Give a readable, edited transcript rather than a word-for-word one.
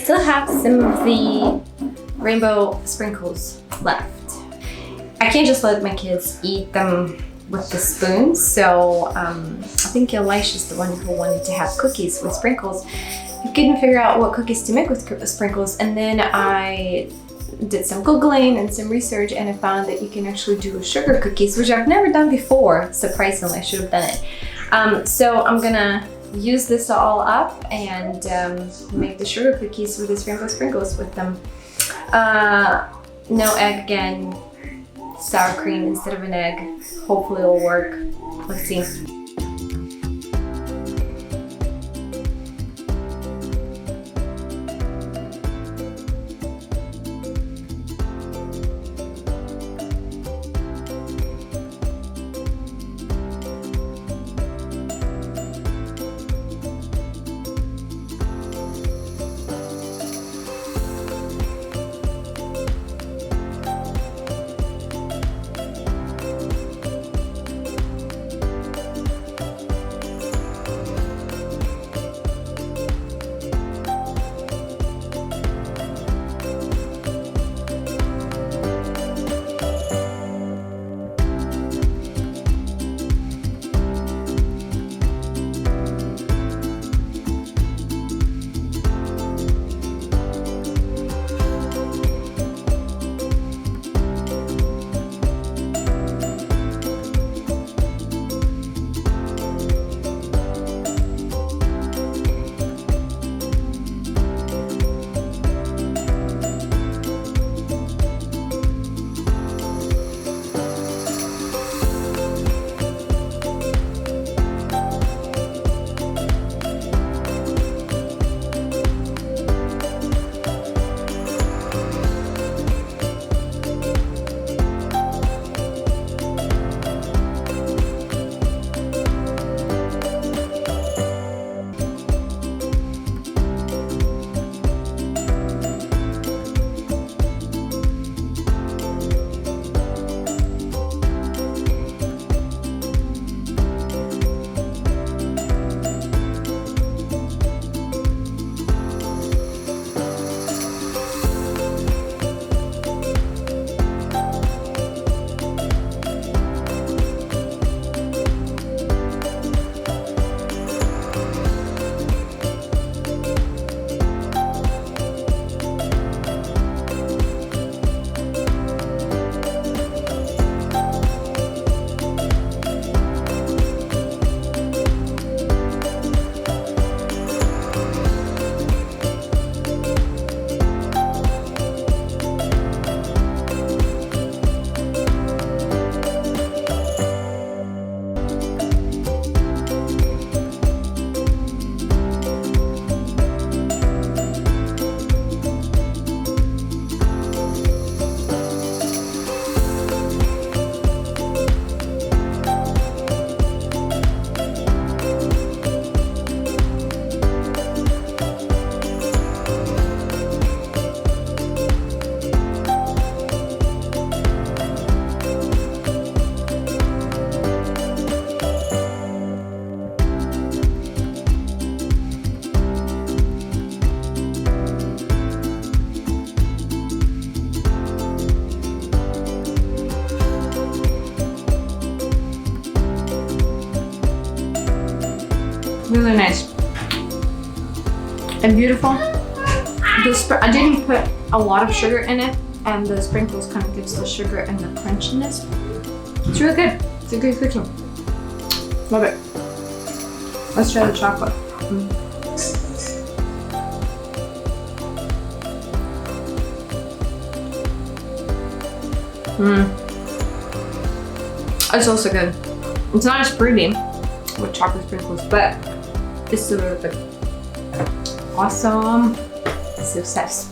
still have some of the rainbow sprinkles left. I can't just let my kids eat them with the spoon, so I think Elisha's the one who wanted to have cookies with sprinkles. I couldn't figure out what cookies to make with sprinkles, and then I did some Googling and some research, and I found that you can actually do sugar cookies, which I've never done before. Surprisingly, I should have done it. So I'm gonna use this all up and make the sugar cookies with these rainbow sprinkles with them. No egg again, sour cream instead of an egg. Hopefully it'll work. Let's see. Really nice and beautiful. I didn't put a lot of sugar in it, and the sprinkles kind of gives the sugar and the crunchiness. It's really good. It's a good cookie. Love it. Let's try the chocolate. It's also good. It's not as pretty with chocolate sprinkles, but it's still really good. Awesome. Success.